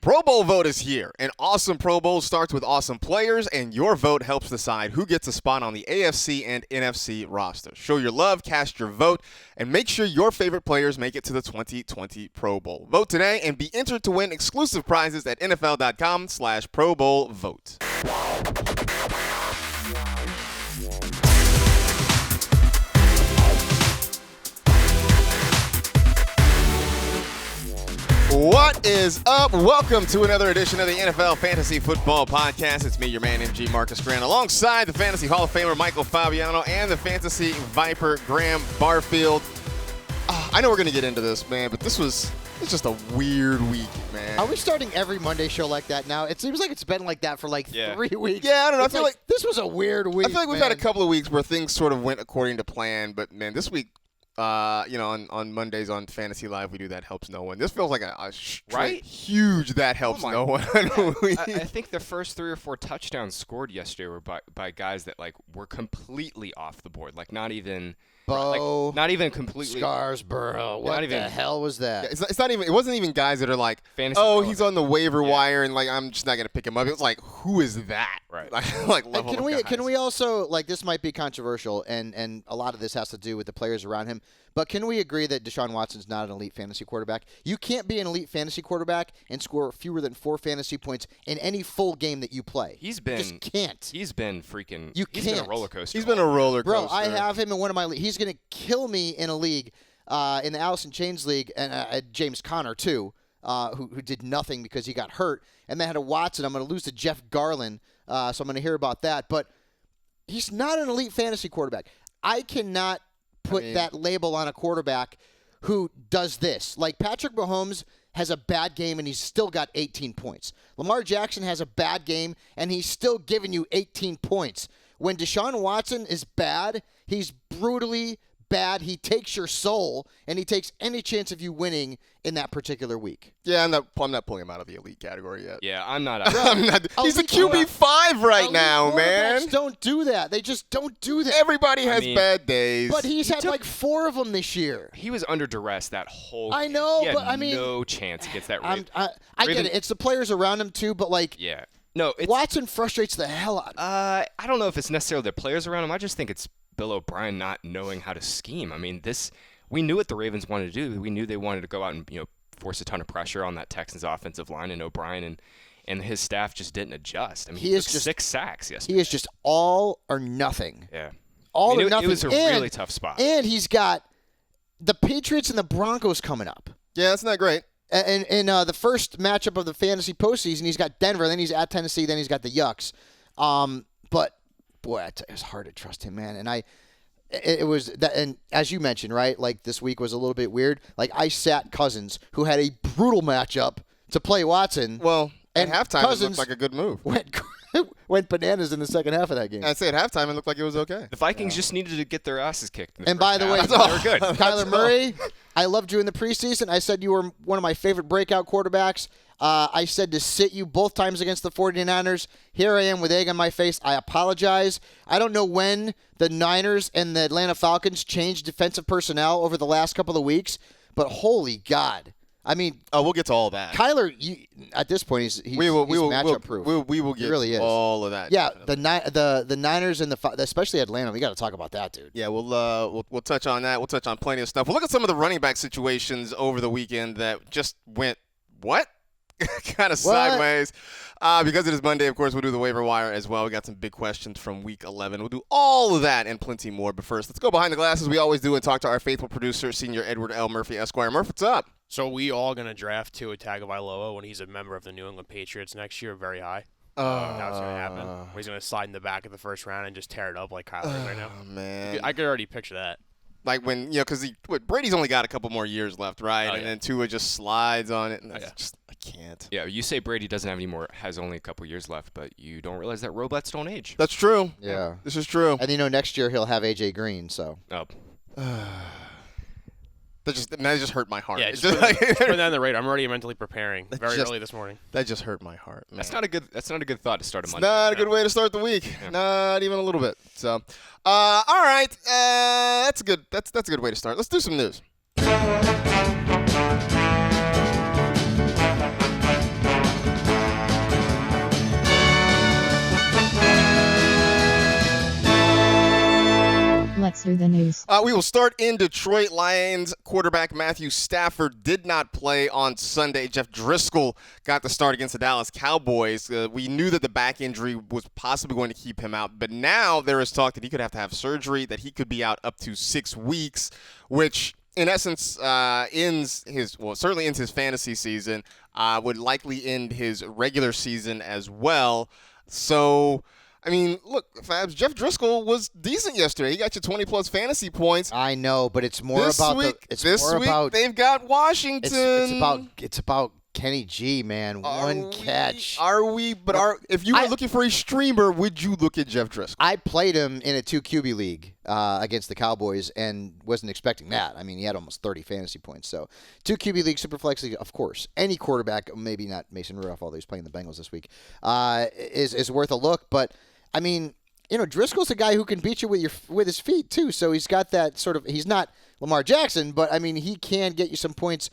Pro Bowl vote is here. An awesome Pro Bowl starts with awesome players, and your vote helps decide who gets a spot on the AFC and NFC roster. Show your love, cast your vote, and make sure your favorite players make it to the 2020 Pro Bowl. Vote today and be entered to win exclusive prizes at NFL.com/Pro Bowl vote. What is up? Welcome to another edition of the NFL Fantasy Football Podcast. It's me, your man, MG Marcas Grant, alongside the Fantasy Hall of Famer Michael Fabiano and the Fantasy Viper Graham Barfield. I know we're going to get into this, man, but it's just a weird week, man. Are we starting every Monday show like that now? It seems like it's been like that for 3 weeks. Yeah, I don't know. I feel like this was a weird week. I feel like we've had a couple of weeks where things sort of went according to plan, but man, this week, on Mondays on Fantasy Live, we do That Helps No One. This feels like a straight, huge That Helps No One. I think the first 3 or 4 touchdowns scored yesterday were by guys that were completely off the board, not even not even completely. Scarsborough. What the hell was that? Yeah, it's not even. It wasn't even guys that are like, fantasy he's on the waiver wire, and I'm just not gonna pick him up. It was like, who is that? Right. Level of guys. Can we also this might be controversial, and a lot of this has to do with the players around him. But can we agree that Deshaun Watson's not an elite fantasy quarterback? You can't be an elite fantasy quarterback and score fewer than 4 fantasy points in any full game that you play. You just can't. He's been freaking. He's been a roller coaster. He's been a roller coaster. Bro, I have him in one of my leagues. He's going to kill me in a league, in the Allison Chains League, and James Conner, too, who did nothing because he got hurt. And then I had a Watson. I'm going to lose to Jeff Garland, so I'm going to hear about that. But he's not an elite fantasy quarterback. I cannot put that label on a quarterback who does this. Like Patrick Mahomes has a bad game and he's still got 18 points. Lamar Jackson has a bad game and he's still giving you 18 points. When Deshaun Watson is bad, he's brutally bad. He takes your soul and he takes any chance of you winning in that particular week. Yeah, I'm not pulling him out of the elite category yet. Yeah, I'm not. He's a QB5 right now, man. Don't do that. They just don't do that. Everybody has bad days. But he's had 4 of them this year. He was under duress that whole game. I know, he but had no chance against that Raven. I get it. It's the players around him too, but yeah. No, Watson frustrates the hell out of me. I don't know if it's necessarily the players around him. I just think it's Bill O'Brien not knowing how to scheme. We knew what the Ravens wanted to do. We knew they wanted to go out and force a ton of pressure on that Texans offensive line, and O'Brien and his staff just didn't adjust. He took 6 sacks yesterday. He is just all or nothing. Yeah. All or nothing. It was a really tough spot. And he's got the Patriots and the Broncos coming up. Yeah, that's not great. And in the first matchup of the fantasy postseason, he's got Denver, then he's at Tennessee, then he's got the Yucks. But boy, it was hard to trust him, man. And it was that, and as you mentioned, right? This week was a little bit weird. I sat Cousins, who had a brutal matchup to play Watson. Well, and at halftime, Cousins it looked like a good move. Went bananas in the second half of that game. I'd say at halftime, it looked like it was okay. The Vikings just needed to get their asses kicked. And by the way, they were good. Kyler Murray, I loved you in the preseason. I said you were one of my favorite breakout quarterbacks. I said to sit you both times against the 49ers. Here I am with egg on my face. I apologize. I don't know when the Niners and the Atlanta Falcons changed defensive personnel over the last couple of weeks, but holy God. We'll get to all that. Kyler, at this point, he's matchup proof. We will get really all of that. Yeah, the Niners and especially Atlanta. We got to talk about that, dude. Yeah, we'll touch on that. We'll touch on plenty of stuff. We'll look at some of the running back situations over the weekend that just went kind of sideways. Because it is Monday, of course, we'll do the waiver wire as well. We got some big questions from Week 11. We'll do all of that and plenty more. But first, let's go behind the glass as we always do and talk to our faithful producer, Senior Edward L. Murphy, Esquire. Murph, what's up? So we all going to draft Tua Tagovailoa when he's a member of the New England Patriots next year very high? That's going to happen. He's going to slide in the back of the first round and just tear it up like Kyler right now. Oh, man. I could already picture that. When, because Brady's only got a couple more years left, right? And then Tua just slides on it. And I can't. Yeah, you say Brady doesn't have any more, has only a couple years left, but you don't realize that robots don't age. That's true. Yeah. This is true. And, next year he'll have A.J. Green, so. Oh. That just hurt my heart. Yeah, just put that on the radar. I'm already mentally preparing early this morning. That just hurt my heart, man. That's not a good thought to start a Monday. Not a good way to start the week. Yeah. Not even a little bit. So, all right, that's a good way to start. Let's do some news. We will start in Detroit. Lions quarterback Matthew Stafford did not play on Sunday. Jeff Driscoll got the start against the Dallas Cowboys. We knew that the back injury was possibly going to keep him out, but now there is talk that he could have to have surgery, that he could be out up to 6 weeks, which in essence certainly ends his fantasy season, would likely end his regular season as well. So, I mean, look, Fabs, Jeff Driscoll was decent yesterday. He got you 20-plus fantasy points. I know, but it's more This about week, it's more about they've got Washington. it's about Kenny G, man. One catch. If you were looking for a streamer, would you look at Jeff Driscoll? I played him in a 2 QB league against the Cowboys and wasn't expecting that. I mean, he had almost 30 fantasy points. So 2 QB league, Superflex league, of course. Any quarterback, maybe not Mason Rudolph, although he's playing the Bengals this week, is worth a look. But I mean, Driscoll's a guy who can beat you with his feet too. So he's got that sort of. He's not Lamar Jackson, but I mean, he can get you some points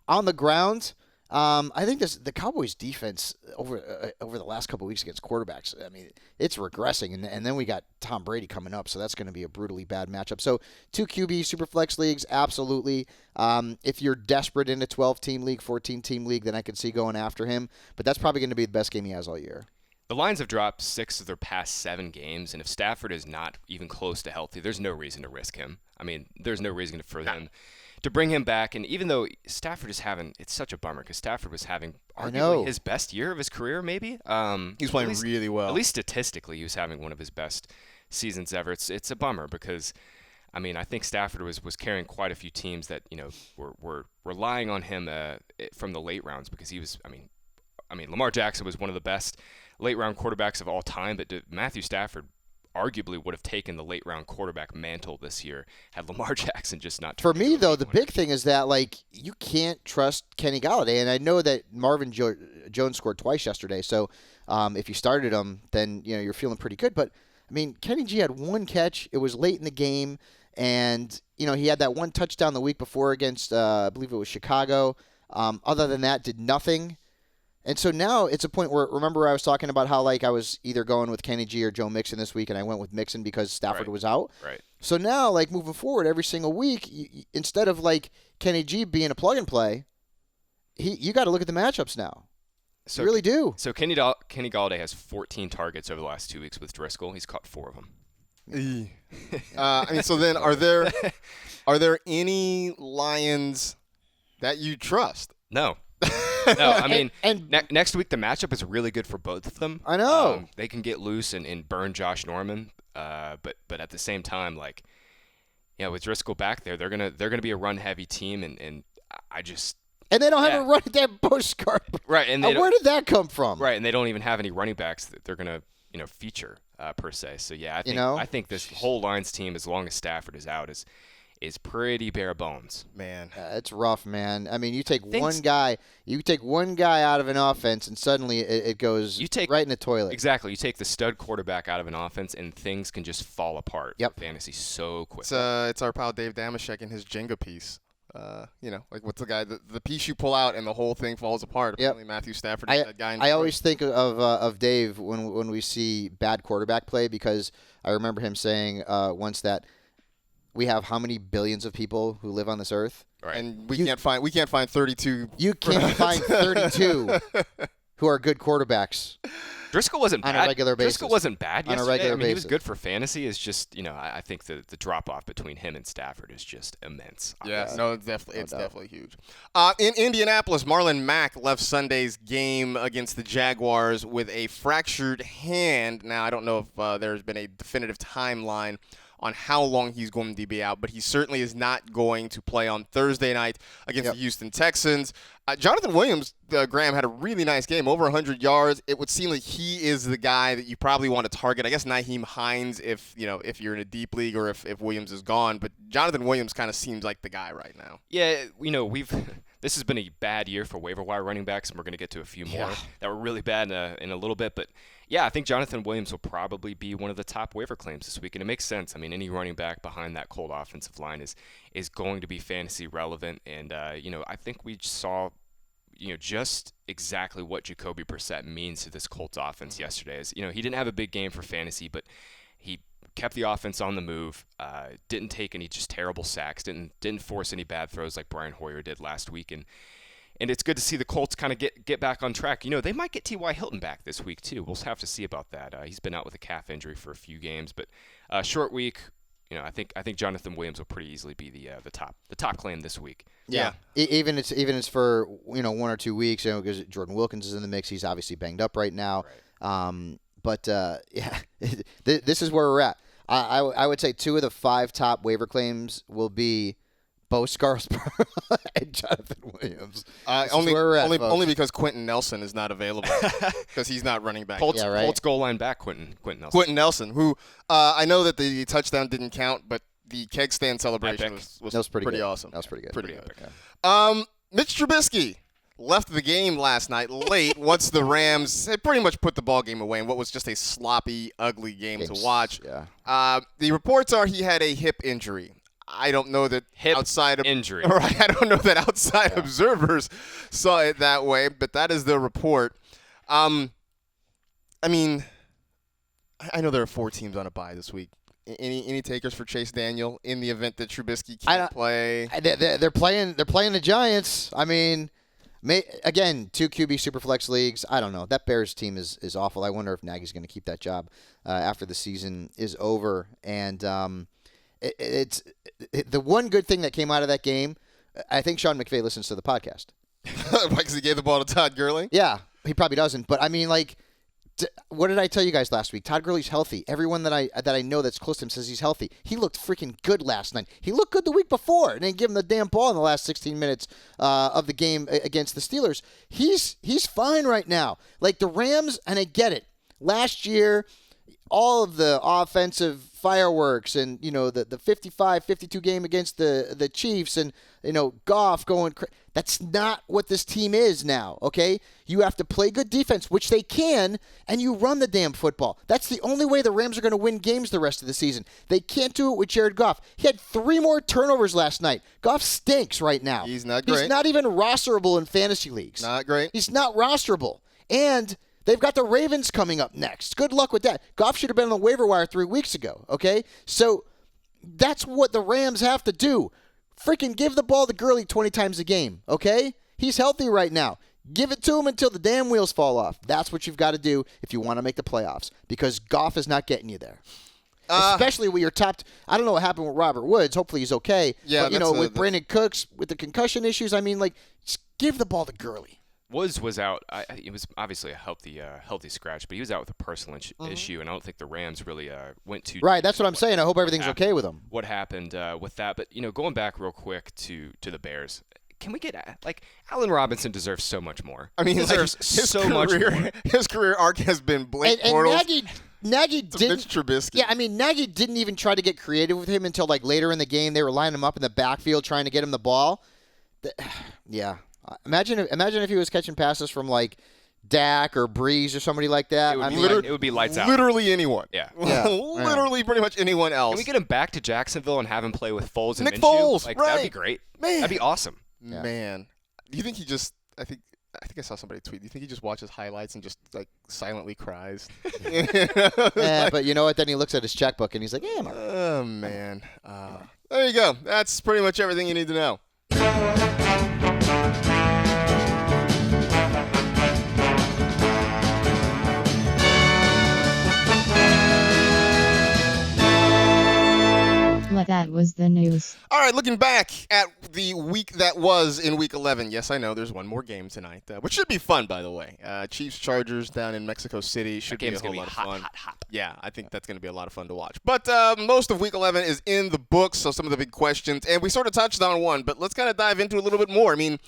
on the ground. I think the Cowboys' defense over the last couple of weeks against quarterbacks, I mean, it's regressing, and then we got Tom Brady coming up, so that's going to be a brutally bad matchup. So 2 QB Superflex leagues, absolutely. If you're desperate in a 12-team league, 14-team league, then I could see going after him, but that's probably going to be the best game he has all year. The Lions have dropped 6 of their past 7 games, and if Stafford is not even close to healthy, there's no reason to risk him. I mean, there's no reason for them to bring him back. And even though Stafford is having – it's such a bummer because Stafford was having arguably his best year of his career maybe. He's playing really well. At least statistically, he was having one of his best seasons ever. It's a bummer because, I mean, I think Stafford was carrying quite a few teams that, were relying on him from the late rounds because he was – I mean, Lamar Jackson was one of the best late-round quarterbacks of all time, but Matthew Stafford arguably would have taken the late-round quarterback mantle this year had Lamar Jackson just not. For me, though, the big thing is that, you can't trust Kenny Golladay, and I know that Marvin Jones scored twice yesterday, so if you started him, then, you're feeling pretty good. But, I mean, Kenny G had 1 catch. It was late in the game, and, he had that 1 touchdown the week before against, I believe it was Chicago. Other than that, did nothing. And so now it's a point where, remember I was talking about how I was either going with Kenny G or Joe Mixon this week, and I went with Mixon because Stafford was out. Right. So now, moving forward every single week, instead of Kenny G being a plug and play, you got to look at the matchups now. You really do. So Kenny Golladay has 14 targets over the last 2 weeks with Driscoll. He's caught 4 of them. So then are there any Lions that you trust? No. No, I mean, next week the matchup is really good for both of them. I know. They can get loose and burn Josh Norman, but at the same time, with Driscoll back there, they're gonna be a run-heavy team, and I just – And they don't have a run at that Bushcart. Right. And where did that come from? Right, and they don't even have any running backs that they're going to feature per se. So, yeah, I think this whole Lions team, as long as Stafford is out, is pretty bare bones. Man. It's rough, man. I mean, you take one guy out of an offense, and suddenly it goes right in the toilet. Exactly. You take the stud quarterback out of an offense, and things can just fall apart. Yep. Fantasy so quick. It's our pal Dave Damashek and his Jenga piece. What's the guy? The piece you pull out and the whole thing falls apart. Apparently, Matthew Stafford is that guy. I always think of Dave when we see bad quarterback play, because I remember him saying once that we have how many billions of people who live on this earth, right. And we can't find 32. You can't find 32 who are good quarterbacks. Driscoll wasn't on bad. a regular basis. Driscoll wasn't bad yesterday. On a regular basis. He was good for fantasy. It's just, I think the drop-off between him and Stafford is just immense. Yeah, no, it's definitely huge. In Indianapolis, Marlon Mack left Sunday's game against the Jaguars with a fractured hand. Now, I don't know if there's been a definitive timeline on how long he's going to be out, but he certainly is not going to play on Thursday night against the Houston Texans. Jonathan Williams, Graham, had a really nice game, over 100 yards. It would seem like he is the guy that you probably want to target. I guess Nyheim Hines if you're in a deep league or if Williams is gone, but Jonathan Williams kind of seems like the guy right now. Yeah, this has been a bad year for waiver wire running backs, and we're going to get to a few more that were really bad in a little bit, but yeah, I think Jonathan Williams will probably be one of the top waiver claims this week, and it makes sense. I mean, any running back behind that cold offensive line is going to be fantasy relevant, and I think we saw just exactly what Jacoby Brissett means to this Colts offense yesterday. He didn't have a big game for fantasy, but he kept the offense on the move. Didn't take any just terrible sacks. Didn't force any bad throws like Brian Hoyer did last week. And it's good to see the Colts kind of get back on track. They might get T.Y. Hilton back this week too. We'll have to see about that. He's been out with a calf injury for a few games, but short week. I think Jonathan Williams will pretty easily be the top claim this week. Yeah. Even it's for 1 or 2 weeks, because Jordan Wilkins is in the mix. He's obviously banged up right now. Right. But this is where we're at. I would say 2 of the 5 top waiver claims will be Bo Scarsborough and Jonathan Williams. Only because Quentin Nelson is not available because he's not running back. Colts goal line back Quentin Nelson. Quentin Nelson, who I know that the touchdown didn't count, but the keg stand celebration was pretty awesome. That was pretty good. Pretty epic. Yeah. Mitch Trubisky left the game last night late once the Rams had pretty much put the ball game away in what was just a sloppy, ugly game to watch. Yeah. The reports are he had a hip injury. I don't know that outside injury. Right, I don't know that outside observers saw it that way, but that is the report. I mean, I know there are 4 teams on a bye this week. Any takers for Chase Daniel in the event that Trubisky can't play? They're playing the Giants. I mean, again, 2 QB Superflex leagues. I don't know. That Bears team is awful. I wonder if Nagy's going to keep that job after the season is over. And it's the one good thing that came out of that game. I think Sean McVay listens to the podcast. Because he gave the ball to Todd Gurley? Yeah, he probably doesn't. But I mean, what did I tell you guys last week? Todd Gurley's healthy. Everyone that I know that's close to him says he's healthy. He looked freaking good last night. He looked good the week before, and then give him the damn ball in the last 16 minutes of the game against the Steelers. He's fine right now. Like the Rams, and I get it. Last year, all of the offensive fireworks and, the 55-52 game against the Chiefs and, Goff going that's not what this team is now, okay? You have to play good defense, which they can, and you run the damn football. That's the only way the Rams are going to win games the rest of the season. They can't do it with Jared Goff. He had 3 more turnovers last night. Goff stinks right now. He's not great. He's not even rosterable in fantasy leagues. Not great. He's not rosterable. And they've got the Ravens coming up next. Good luck with that. Goff should have been on the waiver wire 3 weeks ago, okay? So that's what the Rams have to do. Freaking give the ball to Gurley 20 times a game, okay? He's healthy right now. Give it to him until the damn wheels fall off. That's what you've got to do if you want to make the playoffs, because Goff is not getting you there. Especially with your top I don't know what happened with Robert Woods. Hopefully he's okay. Yeah, but, with Brandon Cooks, with the concussion issues, I mean, just give the ball to Gurley. Woods was out. It was obviously a healthy scratch, but he was out with a personal issue, and I don't think the Rams really went too. Right, that's what I'm saying. I hope everything's okay with him. What happened with that? But going back real quick to the Bears, can we get Allen Robinson deserves so much more. I mean, he deserves so much more. His career arc has been Blake Bortles. Nagy didn't. Mitch Trubisky. Yeah, I mean, Nagy didn't even try to get creative with him until later in the game. They were lining him up in the backfield trying to get him the ball. Yeah. Imagine if he was catching passes from Dak or Breeze or somebody like that. It would be lights out. Literally anyone. Yeah. Literally pretty much anyone else. Can we get him back to Jacksonville and have him play with Foles and Nick Minshew? Foles, right. That'd be great. Man. That'd be awesome. Yeah. Man. Do you think he just I think I saw somebody tweet. Do you think he just watches highlights and just silently cries? Yeah, but you know what? Then he looks at his checkbook and he's like, "Yeah, oh man." There you go. That's pretty much everything you need to know. That was the news. All right, looking back at the week that was in Week 11. Yes, I know there's one more game tonight, which should be fun, by the way. Chiefs-Chargers down in Mexico City should be a whole lot of fun. Hot. Yeah, I think that's going to be a lot of fun to watch. But most of Week 11 is in the books, so some of the big questions. And we sort of touched on one, but let's kind of dive into it a little bit more. I mean,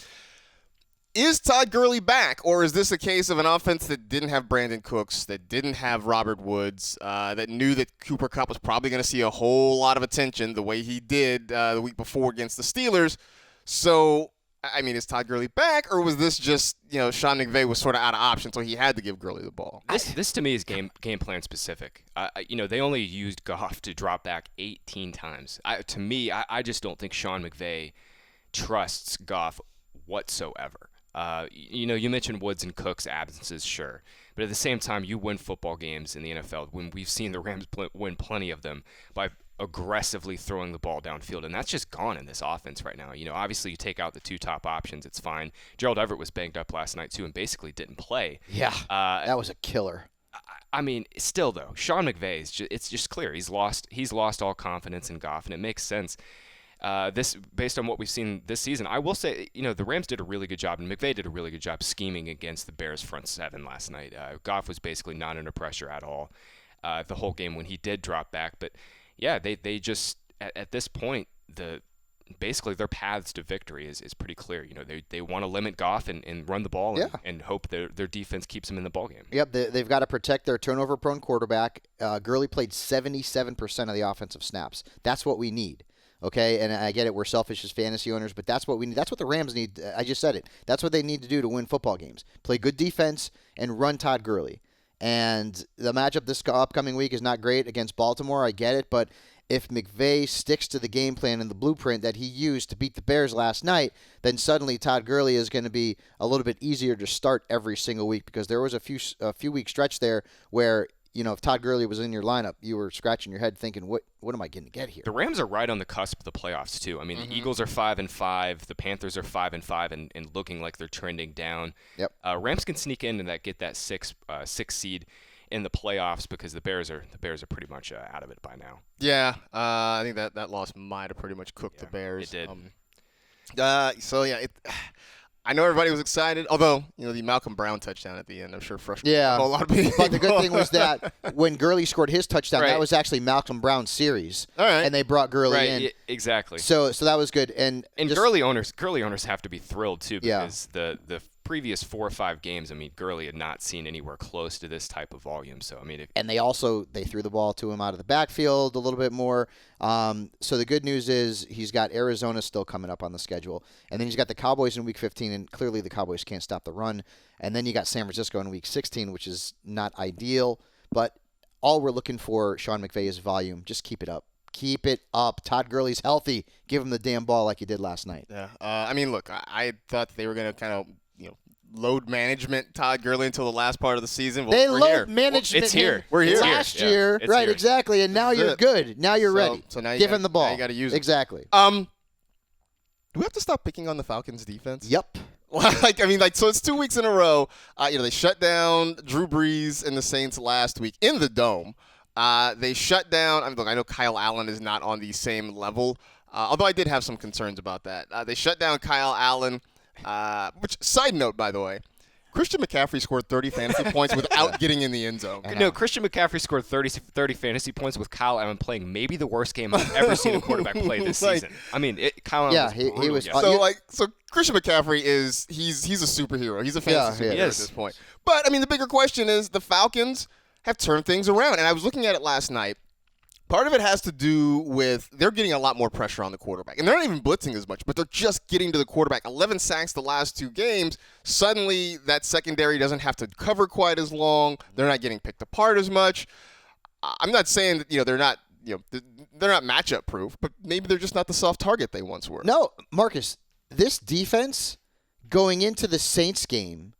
is Todd Gurley back, or is this a case of an offense that didn't have Brandon Cooks, that didn't have Robert Woods, that knew that Cooper Kupp was probably going to see a whole lot of attention the way he did the week before against the Steelers? So, I mean, is Todd Gurley back, or was this just, Sean McVay was sort of out of options, so he had to give Gurley the ball? This to me is game plan specific. They only used Goff to drop back 18 times. To me, I just don't think Sean McVay trusts Goff whatsoever. You mentioned Woods and Cook's absences, sure. But at the same time, you win football games in the NFL when we've seen the Rams win plenty of them by aggressively throwing the ball downfield, and that's just gone in this offense right now. Obviously you take out the two top options, it's fine. Gerald Everett was banged up last night too and basically didn't play. Yeah, that was a killer. I mean, still though, Sean McVay it's just clear he's lost all confidence in Goff, and it makes sense. This based on what we've seen this season. I will say, the Rams did a really good job, and McVay did a really good job scheming against the Bears front seven last night. Goff was basically not under pressure at all the whole game when he did drop back. But yeah, they just at this point basically their paths to victory is pretty clear. They want to limit Goff and run the ball and hope their defense keeps them in the ballgame. Yep, they've got to protect their turnover-prone quarterback. Gurley played 77% of the offensive snaps. That's what we need. Okay, and I get it, we're selfish as fantasy owners, but that's what we need. That's what the Rams need. I just said it. That's what they need to do to win football games. Play good defense and run Todd Gurley. And the matchup this upcoming week is not great against Baltimore. I get it, but if McVay sticks to the game plan and the blueprint that he used to beat the Bears last night, then suddenly Todd Gurley is going to be a little bit easier to start every single week, because there was a few week stretch there where if Todd Gurley was in your lineup, you were scratching your head thinking, what am I going to get here? The Rams are right on the cusp of the playoffs, too. I mean, the Eagles are 5-5. The Panthers are 5-5 and looking like they're trending down. Yep. Rams can sneak in and get that six seed in the playoffs, because the Bears are pretty much out of it by now. Yeah, I think that loss might have pretty much cooked the Bears. It did. I know everybody was excited, although the Malcolm Brown touchdown at the end, I'm sure frustrated a whole lot of people. But the good thing was that when Gurley scored his touchdown, that was actually Malcolm Brown's series. All right. And they brought Gurley in. Exactly. So that was good. And Gurley owners have to be thrilled too, because the previous 4 or 5 games, I mean, Gurley had not seen anywhere close to this type of volume. So I mean, and they threw the ball to him out of the backfield a little bit more. So the good news is he's got Arizona still coming up on the schedule, and then he's got the Cowboys in Week 15, and clearly the Cowboys can't stop the run. And then you got San Francisco in Week 16, which is not ideal, but all we're looking for, Sean McVay, is volume. Just keep it up. Keep it up. Todd Gurley's healthy. Give him the damn ball like you did last night. Yeah. I mean, look, I thought they were going to kind of load management Todd Gurley until the last part of the season. They we're load here. management. It's here. We're here. Last year, right? Here. Exactly. And now you're good. Now you're ready. So now give him the ball. Now you got to use it. Exactly. Do we have to stop picking on the Falcons defense? Yep. So it's 2 weeks in a row. They shut down Drew Brees and the Saints last week in the Dome. They shut down. I know Kyle Allen is not on the same level, although I did have some concerns about that. They shut down Kyle Allen. Which, side note, by the way, Christian McCaffrey scored 30 fantasy points without getting in the end zone. No, Christian McCaffrey scored 30 fantasy points with Kyle Allen playing maybe the worst game I've ever seen a quarterback play this season. I mean, Kyle Allen he was. So Christian McCaffrey he's a superhero. He's a fantasy superhero at this point. But the bigger question is the Falcons have turned things around, and I was looking at it last night. Part of it has to do with they're getting a lot more pressure on the quarterback. And they're not even blitzing as much, but they're just getting to the quarterback. 11 sacks the last 2 games. Suddenly, that secondary doesn't have to cover quite as long. They're not getting picked apart as much. I'm not saying that they're not they're not matchup proof, but maybe they're just not the soft target they once were. No, Marcus, this defense going into the Saints game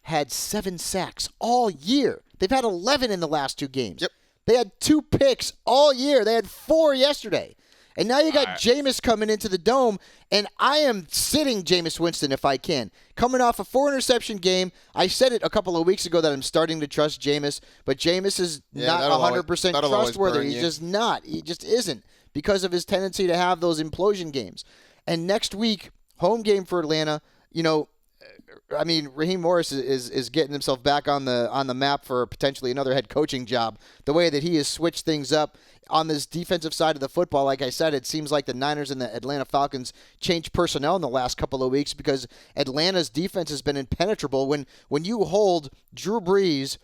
had 7 sacks all year. They've had 11 in the last 2 games. Yep. They had 2 picks all year. They had 4 yesterday. And now you got Jameis coming into the Dome, and I am sitting Jameis Winston if I can. Coming off a 4-interception game, I said it a couple of weeks ago that I'm starting to trust Jameis, but Jameis is not 100% trustworthy. He's just not. He just isn't because of his tendency to have those implosion games. And next week, home game for Atlanta, Raheem Morris is getting himself back on the map for potentially another head coaching job. The way that he has switched things up on this defensive side of the football, like I said, it seems like the Niners and the Atlanta Falcons changed personnel in the last couple of weeks because Atlanta's defense has been impenetrable. When you hold Drew Brees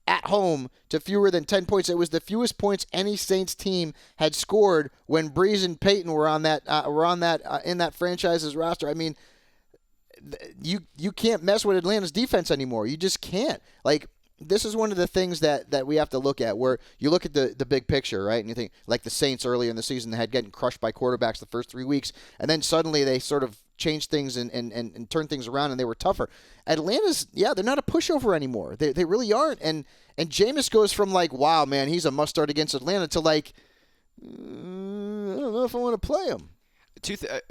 at home to fewer than 10 points, it was the fewest points any Saints team had scored when Brees and Peyton were on that in that franchise's roster. I mean, you can't mess with Atlanta's defense anymore. You just can't. This is one of the things that we have to look at, where you look at the big picture, right? And you think, like the Saints earlier in the season, they had getting crushed by quarterbacks the first 3 weeks, and then suddenly they sort of change things and turn things around, and they were tougher. Atlanta's, they're not a pushover anymore. They really aren't. And Jameis goes from like, wow, man, he's a must start against Atlanta to like, I don't know if I want to play him.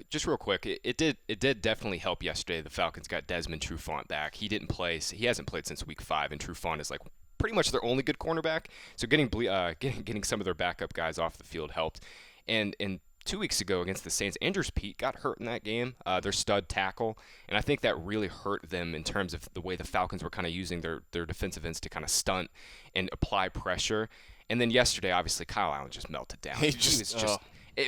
Just real quick, it did definitely help yesterday. The Falcons got Desmond Trufant back. He didn't play. He hasn't played since week 5, and Trufant is like pretty much their only good cornerback. So getting some of their backup guys off the field helped. And 2 weeks ago against the Saints, Andrews Pete got hurt in that game, their stud tackle, and I think that really hurt them in terms of the way the Falcons were kind of using their defensive ends to kind of stunt and apply pressure. And then yesterday, obviously, Kyle Allen just melted down.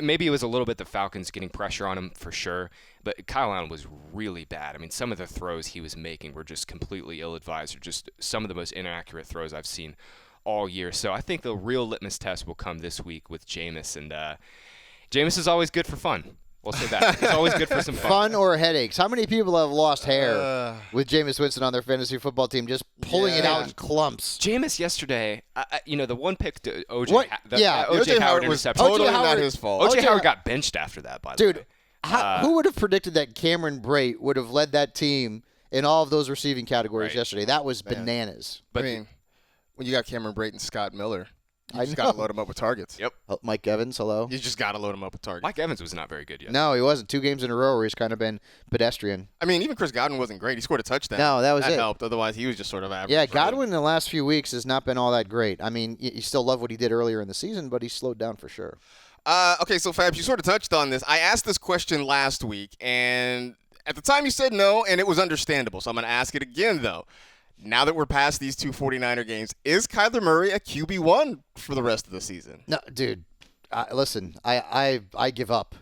Maybe it was a little bit the Falcons getting pressure on him for sure, but Kyle Allen was really bad. I mean, some of the throws he was making were just completely ill-advised, or just some of the most inaccurate throws I've seen all year. So I think the real litmus test will come this week with Jameis, and Jameis is always good for fun. We'll say that. He's always good for some fun. Fun or headaches? How many people have lost hair with Jameis Winston on their fantasy football team, just pulling it out in clumps? Jameis yesterday, the one pick to OJ, OJ Howard was interception. totally not his fault. OJ Howard got benched after that, by the way. Dude, who would have predicted that Cameron Brate would have led that team in all of those receiving categories yesterday? That was bananas. But I mean, when you got Cameron Brate and Scott Miller, you just got to load him up with targets. Yep. Mike Evans, hello. You just got to load him up with targets. Mike Evans was not very good yet. No, he wasn't. 2 games in a row where he's kind of been pedestrian. I mean, even Chris Godwin wasn't great. He scored a touchdown. No, that was it. That helped. Otherwise, he was just sort of average. Yeah, Godwin in the last few weeks has not been all that great. I mean, you still love what he did earlier in the season, but he slowed down for sure. Okay, so Fabs, you sort of touched on this. I asked this question last week, and at the time you said no, and it was understandable. So I'm going to ask it again, though. Now that we're past these 2 49er games, is Kyler Murray a QB1 for the rest of the season? No, dude. Listen, I give up.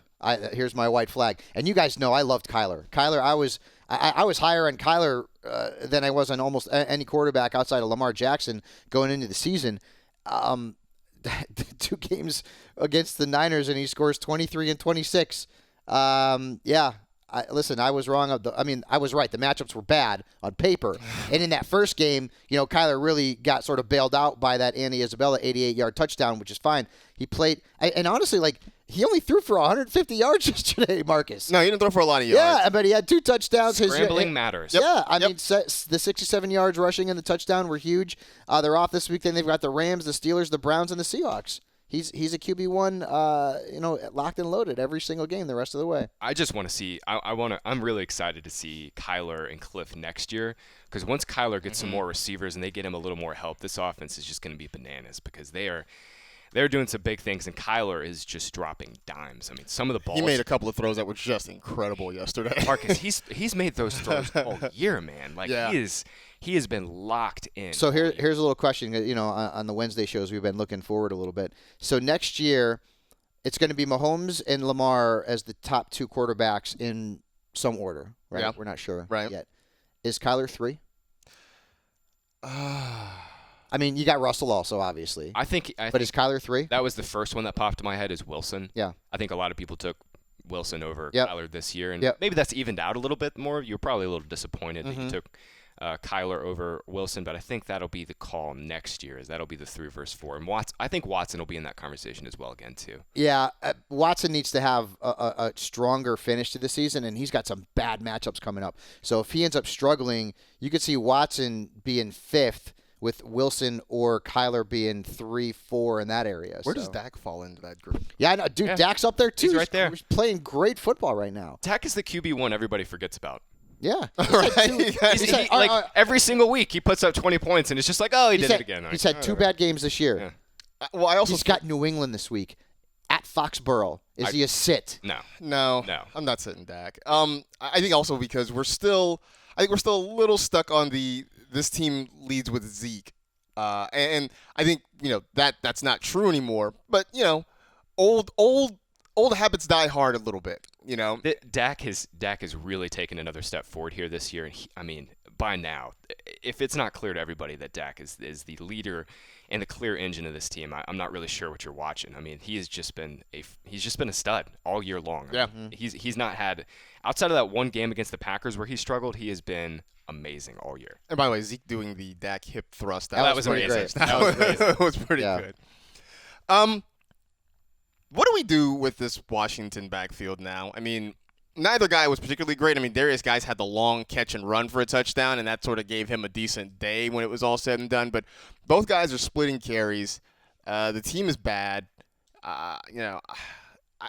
Here's my white flag. And you guys know I loved Kyler. Kyler, I was higher on Kyler than I was on almost any quarterback outside of Lamar Jackson going into the season. 2 games against the Niners, and he scores 23 and 26. Listen, I was wrong. I was right. The matchups were bad on paper. And in that first game, Kyler really got sort of bailed out by that Andy Isabella 88-yard touchdown, which is fine. He played, and honestly, he only threw for 150 yards yesterday, Marcus. No, he didn't throw for a lot of yards. Yeah, but he had 2 touchdowns. Scrambling matters. Yeah, I mean, the 67 yards rushing and the touchdown were huge. They're off this week. Then they've got the Rams, the Steelers, the Browns, and the Seahawks. He's a QB1, locked and loaded every single game the rest of the way. I just want to see. I'm really excited to see Kyler and Cliff next year, because once Kyler gets some more receivers and they get him a little more help, this offense is just going to be bananas, because they're doing some big things, and Kyler is just dropping dimes. I mean, some of the balls. He made a couple of throws that were just incredible yesterday. Marcus, he's made those throws all year, man. He has been locked in. So here's a little question. On the Wednesday shows, we've been looking forward a little bit. So next year, it's going to be Mahomes and Lamar as the top 2 quarterbacks in some order, right? Yeah. We're not sure yet. Is Kyler 3? I mean, you got Russell also, obviously. But is Kyler 3? That was the first one that popped in my head, is Wilson. Yeah. I think a lot of people took Wilson over Kyler this year, and maybe that's evened out a little bit more. You're probably a little disappointed that you took Kyler over Wilson, but I think that'll be the call next year. That'll be the 3 versus 4. And I think Watson will be in that conversation as well again too. Yeah, Watson needs to have a stronger finish to the season, and he's got some bad matchups coming up. So if he ends up struggling, you could see Watson being 5th with Wilson or Kyler being 3, 4 in that area. Where does Dak fall into that group? Yeah, I know, dude. Yeah. Dak's up there too. He's right there. He's playing great football right now. Dak is the QB1 everybody forgets about. Yeah. Every single week he puts up 20 points, and it's just like, oh, he did it again. He's had 2 bad games this year. Yeah. Well, he's got New England this week at Foxborough. Is he a sit? No. I'm not sitting Dak. I think also because we're still a little stuck on this team leads with Zeke, and I think that's not true anymore. But old habits die hard a little bit. Dak has really taken another step forward here this year, and by now, if it's not clear to everybody that Dak is the leader and the clear engine of this team, I'm not really sure what you're watching. I mean, he's just been a stud all year long. Yeah. He's not had, outside of that one game against the Packers where he struggled, he has been amazing all year. And by the way, Zeke doing the Dak hip thrust, that was amazing. Great. That was pretty good. What do we do with this Washington backfield now? I mean, neither guy was particularly great. I mean, Darius Guice had the long catch and run for a touchdown, and that sort of gave him a decent day when it was all said and done. But both guys are splitting carries. The team is bad. I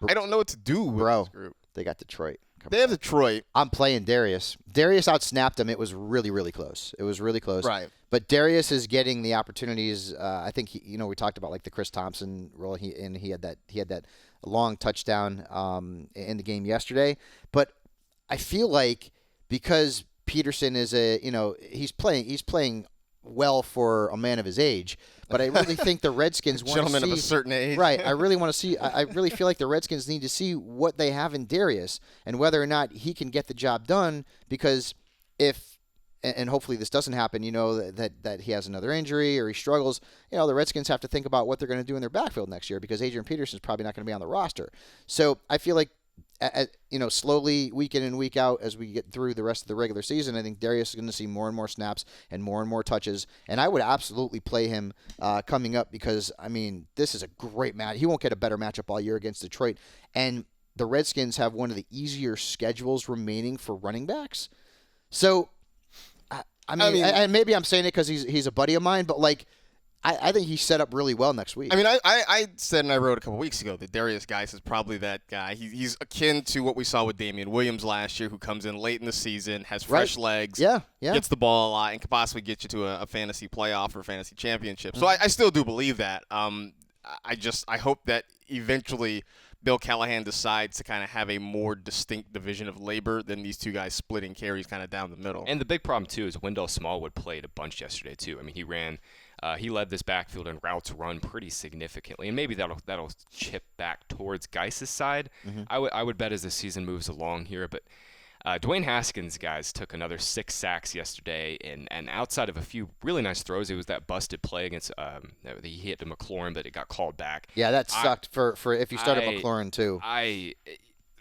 don't know what to do with this group. They got Detroit. They have Detroit. I'm playing Darius. Darius outsnapped him. It was really, really close. It was really close. Right. But Darius is getting the opportunities. I think we talked about like the Chris Thompson role. He had that long touchdown in the game yesterday. But I feel like because Peterson is he's playing well for a man of his age. But I really think the Redskins want to see. Gentlemen of a certain age. Right. I really want to see. I really feel like the Redskins need to see what they have in Darius and whether or not he can get the job done. Because if, and hopefully this doesn't happen, that he has another injury or he struggles, the Redskins have to think about what they're going to do in their backfield next year because Adrian Peterson's probably not going to be on the roster. So I feel like, slowly week in and week out as we get through the rest of the regular season, I think Darius is going to see more and more snaps and more touches. And I would absolutely play him coming up because, this is a great match. He won't get a better matchup all year against Detroit. And the Redskins have one of the easier schedules remaining for running backs. So, and maybe I'm saying it because he's a buddy of mine, but I think he's set up really well next week. I said and I wrote a couple weeks ago that Darius Guice is probably that guy. He's akin to what we saw with Damian Williams last year, who comes in late in the season, has fresh legs, gets the ball a lot, and can possibly get you to a fantasy playoff or fantasy championship. So I still do believe that. I hope that eventually Bill Callahan decides to kind of have a more distinct division of labor than these two guys splitting carries kind of down the middle. And the big problem, too, is Wendell Smallwood played a bunch yesterday, too. He led this backfield in routes run pretty significantly, and maybe that'll chip back towards Guice's side. Mm-hmm. I would bet as the season moves along here, but Dwayne Haskins, guys, took another 6 sacks yesterday, and outside of a few really nice throws, it was that busted play against he hit to McLaurin, but it got called back. Yeah, that sucked for if you started McLaurin too.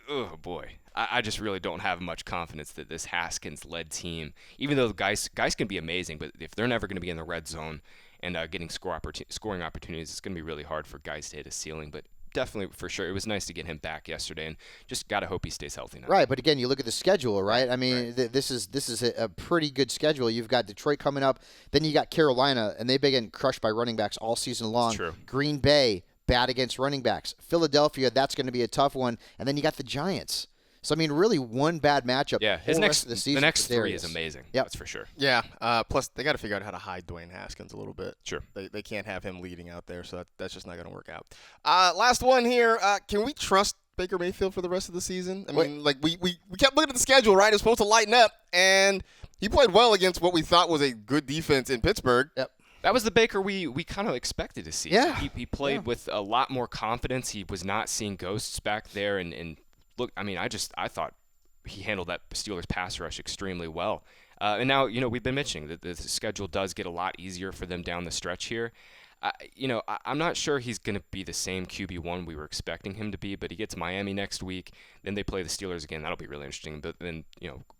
Oh boy, I just really don't have much confidence that this Haskins-led team, even though guys can be amazing, but if they're never going to be in the red zone and getting scoring opportunities, it's going to be really hard for guys to hit a ceiling. But definitely, for sure, it was nice to get him back yesterday, and just got to hope he stays healthy now. Right, but again, you look at the schedule, right? This is a pretty good schedule. You've got Detroit coming up, then you got Carolina, and they've been getting crushed by running backs all season long. True. Green Bay, bad against running backs. Philadelphia, that's going to be a tough one, and then you got the Giants. So, really one bad matchup. Yeah, the rest of the season. The next 3 is amazing. Yep. That's for sure. Yeah. Plus, they got to figure out how to hide Dwayne Haskins a little bit. Sure. They can't have him leading out there, so that's just not going to work out. Last one here. Can we trust Baker Mayfield for the rest of the season? We kept looking at the schedule, right? It was supposed to lighten up, and he played well against what we thought was a good defense in Pittsburgh. Yep. That was the Baker we kind of expected to see. Yeah. He played with a lot more confidence. He was not seeing ghosts back there, and look, I thought he handled that Steelers pass rush extremely well. And now, we've been mentioning that the schedule does get a lot easier for them down the stretch here. I'm not sure he's going to be the same QB1 we were expecting him to be, but he gets Miami next week. Then they play the Steelers again. That'll be really interesting. But then,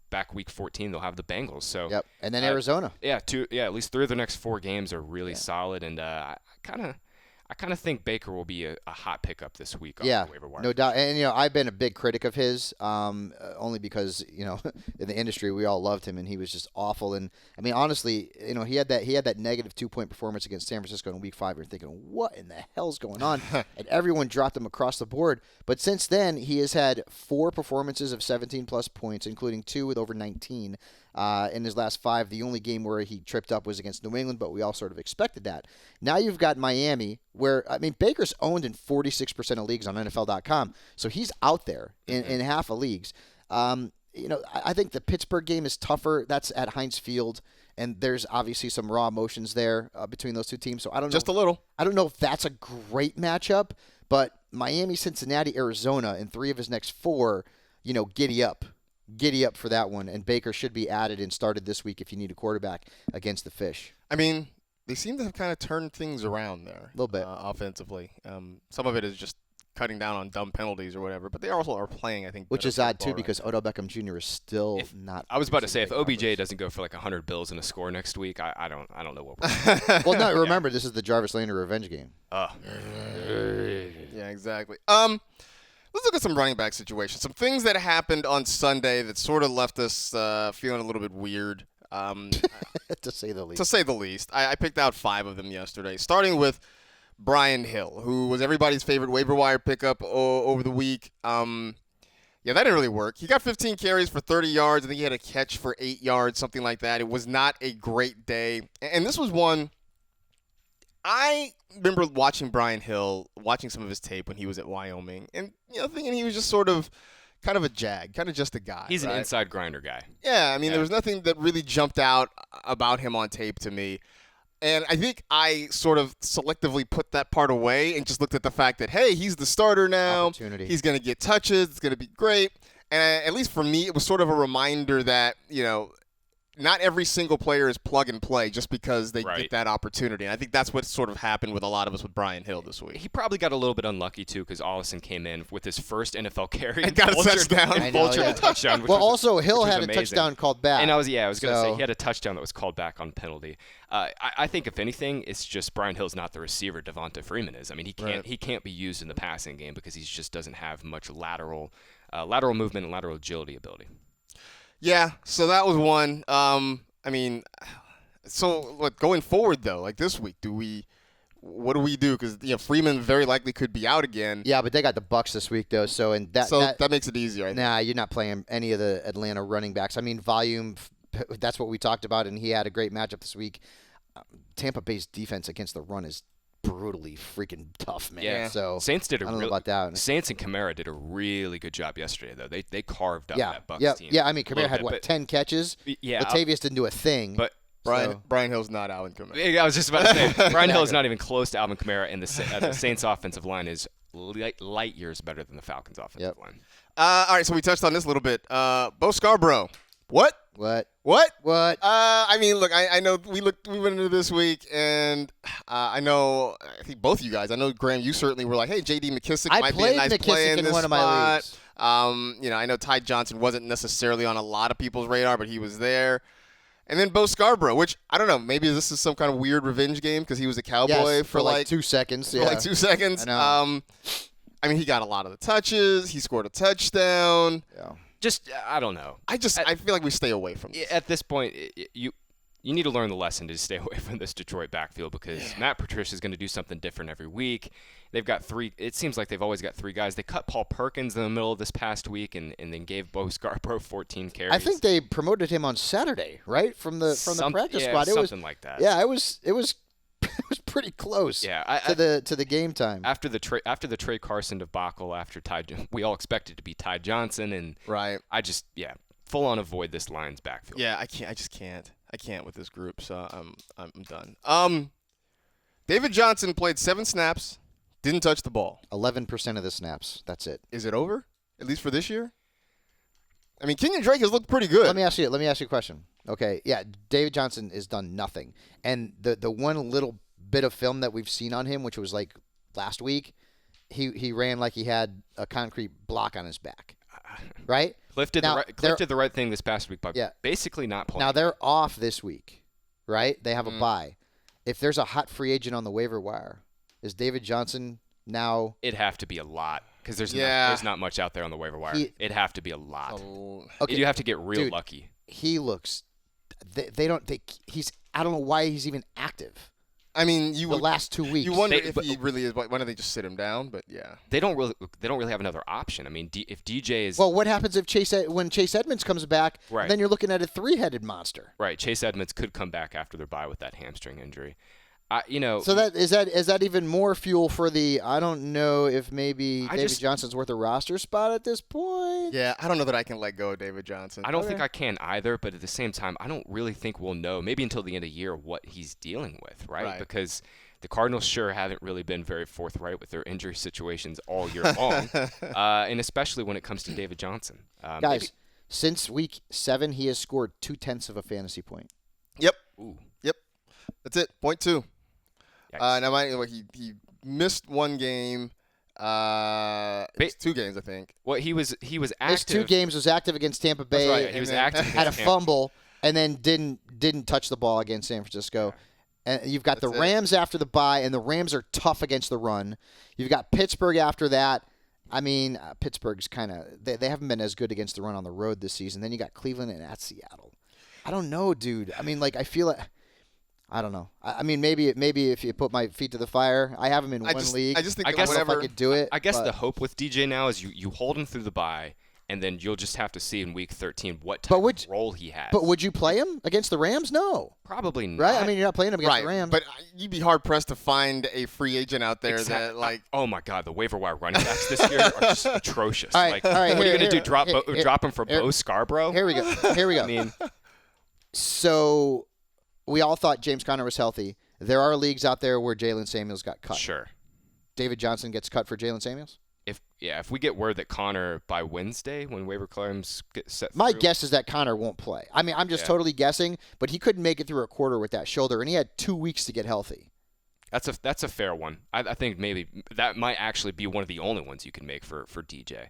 back week 14, they'll have the Bengals. So yep, and then Arizona. At least 3 of their next 4 games are really solid, and I kind of think Baker will be a hot pickup this week on the waiver wire. No doubt. And, I've been a big critic of his only because, in the industry we all loved him and he was just awful. And, honestly, he had that negative 2-point performance against San Francisco in week 5. You're thinking, what in the hell's going on? And everyone dropped him across the board. But since then, he has had 4 performances of 17-plus points, including 2 with over 19 in his last 5. The only game where he tripped up was against New England, but we all sort of expected that. Now you've got Miami, where, Baker's owned in 46% of leagues on NFL.com, so he's out there in half of leagues. I think the Pittsburgh game is tougher. That's at Heinz Field, and there's obviously some raw emotions there between those two teams. So I don't know. Just a little. I don't know if that's a great matchup, but Miami, Cincinnati, Arizona, in 3 of his next 4, giddy up. Giddy up for that one, and Baker should be added and started this week if you need a quarterback against the Fish. They seem to have kind of turned things around there. A little bit. Offensively. Some of it is just cutting down on dumb penalties or whatever, but they also are playing, I think. Which is odd, too, because Odell Beckham Jr. is still not. I was about to say, if OBJ doesn't go for like 100 bills and a score next week, I don't know what we're doing. Well, no, remember, this is the Jarvis Landry revenge game. Yeah, exactly. Let's look at some running back situations. Some things that happened on Sunday that sort of left us feeling a little bit weird. To say the least. To say the least. I picked out 5 of them yesterday, starting with Brian Hill, who was everybody's favorite waiver wire pickup over the week. Yeah, that didn't really work. He got 15 carries for 30 yards. I think he had a catch for 8 yards, something like that. It was not a great day. And this was one I remember watching Brian Hill, watching some of his tape when he was at Wyoming, and thinking he was just sort of kind of a jag, kind of just a guy. He's right? an inside grinder guy. Yeah, I mean, there was nothing that really jumped out about him on tape to me. And I think I sort of selectively put that part away and just looked at the fact that, hey, he's the starter now. He's going to get touches. It's going to be great. And at least for me, it was sort of a reminder that, not every single player is plug and play just because they get that opportunity. And I think that's what sort of happened with a lot of us with Brian Hill this week. He probably got a little bit unlucky, too, because Allison came in with his first NFL carry. And got a touchdown. And vultured a touchdown. Well, also, Hill had a touchdown called back. And I was going to say, he had a touchdown that was called back on penalty. I think, if anything, it's just Brian Hill's not the receiver Devonta Freeman is. I mean, he can't be used in the passing game because he just doesn't have much lateral movement and lateral agility ability. Yeah, so that was one. Going forward, though, like this week, what do we do? Because Freeman very likely could be out again. Yeah, but they got the Bucs this week, though, that makes it easier. Nah, you're not playing any of the Atlanta running backs. I mean, volume, that's what we talked about, and he had a great matchup this week. Tampa Bay's defense against the run is brutally freaking tough, man. Yeah. So Saints I don't know about that. Saints and Kamara did a really good job yesterday, though. They carved up that Bucs team. Yeah, I mean, Kamara had 10 catches. Yeah, Latavius didn't do a thing. But Brian Hill's not Alvin Kamara. I was just about to say Brian Hill is not even close to Alvin Kamara, and the Saints offensive line is light years better than the Falcons offensive line. All right, so we touched on this a little bit. Bo Scarborough. What? I mean, look, I know we went into this week, and I think both of you guys, I know, Graham, you certainly were like, hey, J.D. McKissick might be a nice play in this one spot. of my leagues. I know Ty Johnson wasn't necessarily on a lot of people's radar, but he was there. And then Bo Scarborough, which, I don't know, maybe this is some kind of weird revenge game because he was a Cowboy for like 2 seconds. For like 2 seconds. I mean, he got a lot of the touches. He scored a touchdown. Yeah. Just, I don't know. I feel like we stay away from this. At this point, you need to learn the lesson to stay away from this Detroit backfield because Matt Patricia is going to do something different every week. They've got 3. It seems like they've always got 3 guys. They cut Paul Perkins in the middle of this past week and then gave Bo Scarborough 14 carries. I think they promoted him on Saturday, right? From the practice squad. Something like that. Yeah, it was it was pretty close. To the game time. After the Trey Carson debacle, we all expected to be Ty Johnson, and I just full on avoid this Lions backfield. Yeah, I can't. I just can't. I can't with this group, so I'm done. David Johnson played 7 snaps, didn't touch the ball. 11% of the snaps. That's it. Is it over? At least for this year? I mean, Kenyon Drake has looked pretty good. Let me ask you a question. Okay, yeah, David Johnson has done nothing. And the one little bit of film that we've seen on him, which was like last week, he ran like he had a concrete block on his back. Right? Cliff did the right thing this past week by basically not playing. Now they're off this week, right? They have a bye. If there's a hot free agent on the waiver wire, is David Johnson now? It'd have to be a lot because there's not much out there on the waiver wire. It'd have to be a lot. Okay, you have to get real lucky. He looks. He's. I don't know why he's even active. I mean, the last 2 weeks. You wonder if he really is. Why don't they just sit him down? But yeah, they don't really have another option. I mean, if DJ is what happens if when Chase Edmonds comes back? Right. Then you're looking at a 3-headed monster. Right. Chase Edmonds could come back after their bye with that hamstring injury. So that is that even more fuel for the? I don't know if maybe David Johnson's worth a roster spot at this point. Yeah, I don't know that I can let go of David Johnson. I don't think I can either, but at the same time, I don't really think we'll know maybe until the end of the year what he's dealing with, right? Because the Cardinals sure haven't really been very forthright with their injury situations all year long, and especially when it comes to David Johnson. Guys, since week 7, he has scored 0.2 of a fantasy point. Yep. Ooh. Yep. That's it. 0.2. Now, he missed 1 game. It's 2 games, I think. Well, he was active. His 2 games was active against Tampa Bay. That's right. He was active. Had a fumble and then didn't touch the ball against San Francisco. And you've got the Rams after the bye, and the Rams are tough against the run. You've got Pittsburgh after that, I mean, Pittsburgh's kind of they haven't been as good against the run on the road this season. Then you got Cleveland and at Seattle. I don't know, dude. I mean, like I feel it. I don't know. I mean, maybe if you put my feet to the fire, I have him in one league. I just think I don't know if I could do it. I guess the hope with DJ now is you hold him through the bye, and then you'll just have to see in Week 13 what type of role he has. But would you play him against the Rams? No. Probably not. Right? I mean, you're not playing him against the Rams. But you'd be hard-pressed to find a free agent out there that, like... Oh, my God. The waiver wire running backs this year are just atrocious. All right, what are you going to do, drop him for here, Bo Scarborough? Here we go. I mean... So, we all thought James Conner was healthy. There are leagues out there where Jalen Samuels got cut. Sure. David Johnson gets cut for Jalen Samuels? If we get word that Connor by Wednesday when waiver claims get set My through, guess is that Connor won't play. I mean, I'm just totally guessing, but he couldn't make it through a quarter with that shoulder, and he had 2 weeks to get healthy. That's a fair one. I think maybe that might actually be one of the only ones you can make for DJ.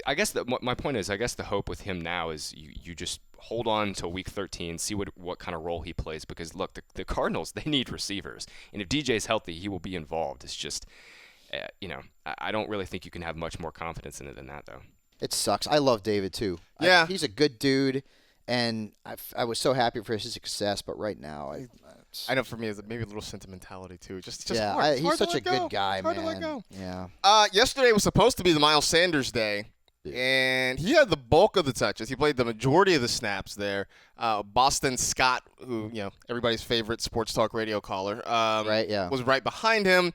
I guess my point is, I guess the hope with him now is you just hold on till Week 13, see what kind of role he plays, because look, the Cardinals, they need receivers, and if DJ's healthy, he will be involved. It's just I don't really think you can have much more confidence in it than that, though. It sucks. I love David, too. Yeah. He's a good dude, and I was so happy for his success, but right now, I know for me, it's maybe a little sentimentality, too. Just yeah, hard. He's such a good guy, hard man. to let go. Yeah. Yesterday was supposed to be the Miles Sanders day, and he had the bulk of the touches. He played the majority of the snaps there. Boston Scott, who, everybody's favorite sports talk radio caller, was right behind him.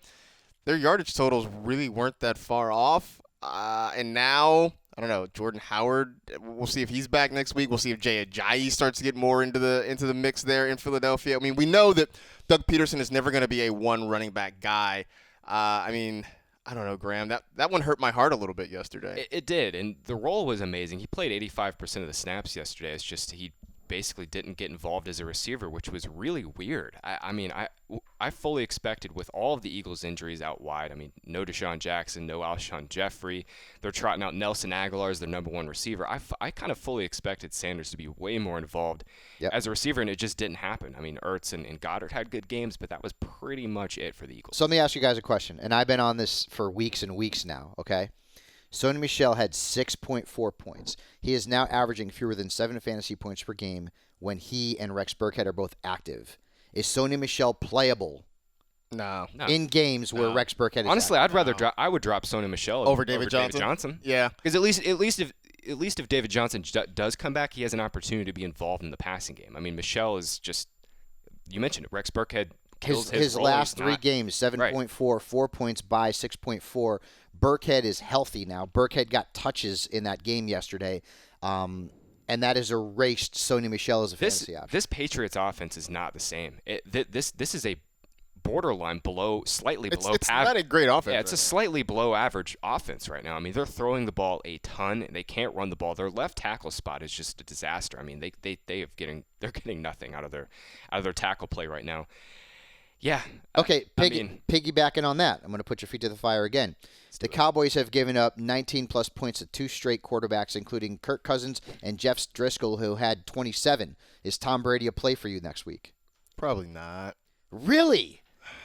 Their yardage totals really weren't that far off. And now, I don't know, Jordan Howard, we'll see if he's back next week. We'll see if Jay Ajayi starts to get more into the mix there in Philadelphia. I mean, we know that Doug Peterson is never going to be a one running back guy. I mean, I don't know, Graham. That one hurt my heart a little bit yesterday. It did, and the role was amazing. He played 85% of the snaps yesterday. It's just he basically didn't get involved as a receiver, which was really weird. I fully expected, with all of the Eagles' injuries out wide, I mean, no Deshaun Jackson, no Alshon Jeffrey, they're trotting out Nelson Aguilar as their number one receiver. I kind of fully expected Sanders to be way more involved as a receiver, and it just didn't happen. I mean, Ertz and Goddard had good games, but that was pretty much it for the Eagles. So let me ask you guys a question, and I've been on this for weeks and weeks now, okay? Sony Michel had 6.4 points. He is now averaging fewer than 7 fantasy points per game when he and Rex Burkhead are both active. Is Sony Michel playable? No. In games where Rex Burkhead is honestly, active? I would drop Sony Michel over David Johnson. Yeah, because at least if David Johnson does come back, he has an opportunity to be involved in the passing game. I mean, Michel is just, you mentioned it, Rex Burkhead kills his role. last 3 games, 7.4, right. 4 points by 6.4. Burkhead is healthy now. Burkhead got touches in that game yesterday, and that has erased Sony Michel as a fantasy option. This Patriots offense is not the same. This is a borderline slightly below average. It's not a great offense. Yeah, it's a slightly below average offense right now. I mean, they're throwing the ball a ton. They can't run the ball. Their left tackle spot is just a disaster. I mean, they're getting nothing out of their tackle play right now. Yeah. Okay, piggybacking on that, I'm going to put your feet to the fire again. The Cowboys have given up 19-plus points to 2 straight quarterbacks, including Kirk Cousins and Jeff Driscoll, who had 27. Is Tom Brady a play for you next week? Probably not. Really?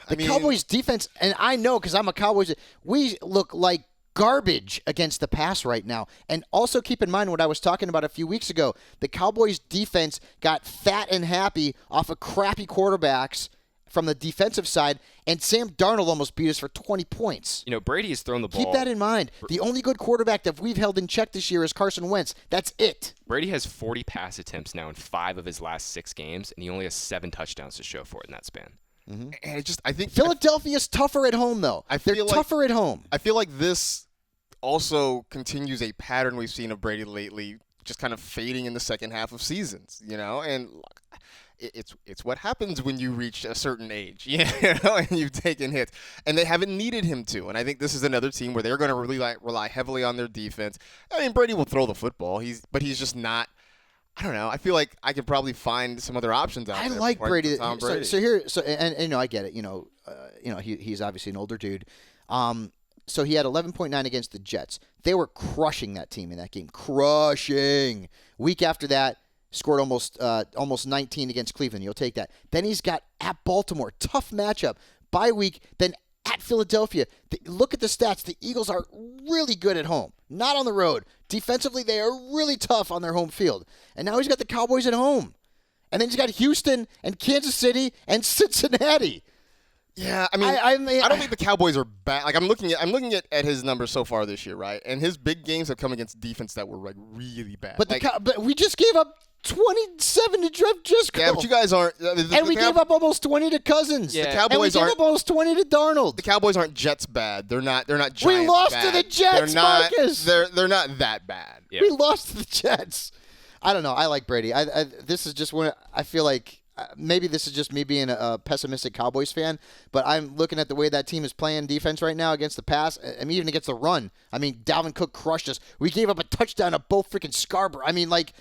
The Cowboys' defense, and I know because I'm a Cowboys, we look like garbage against the pass right now. And also keep in mind what I was talking about a few weeks ago. The Cowboys' defense got fat and happy off of crappy quarterbacks from the defensive side, and Sam Darnold almost beat us for 20 points. Brady has thrown the ball. Keep that in mind. The only good quarterback that we've held in check this year is Carson Wentz. That's it. Brady has 40 pass attempts now in 5 of his last 6 games, and he only has 7 touchdowns to show for it in that span. Mm-hmm. And I think Philadelphia's tougher at home, though. They're tougher at home. I feel like this also continues a pattern we've seen of Brady lately, just kind of fading in the second half of seasons, and it's what happens when you reach a certain age, and you've taken hits, and they haven't needed him to. And I think this is another team where they're going to really rely heavily on their defense. I mean, Brady will throw the football, but he's just not. I don't know. I feel like I could probably find some other options out there. I like Brady. Tom Brady. So I get it. He's obviously an older dude. So he had 11.9 against the Jets. They were crushing that team in that game. Crushing. Week after that, scored almost 19 against Cleveland. You'll take that. Then he's got at Baltimore. Tough matchup. Bye week. Then at Philadelphia. Look at the stats. The Eagles are really good at home, not on the road. Defensively, they are really tough on their home field. And now he's got the Cowboys at home. And then he's got Houston and Kansas City and Cincinnati. Yeah, I mean, I don't think the Cowboys are bad. Like I'm looking at his numbers so far this year, right? And his big games have come against defense that were like really bad. But but we just gave up 27 to Jeff Driscoll. Yeah, but you guys aren't. And we gave up almost 20 to Cousins. Yeah. The Cowboys and we gave up almost 20 to Darnold. The Cowboys aren't Jets bad. They're not Giants We lost bad. to the Jets, they're not, Marcus. They're not that bad. Yeah. We lost to the Jets. I don't know. I like Brady. This is just when I feel like maybe this is just me being a pessimistic Cowboys fan, but I'm looking at the way that team is playing defense right now against the pass. I mean, even against the run. I mean, Dalvin Cook crushed us. We gave up a touchdown to both freaking Scarborough. I mean, like,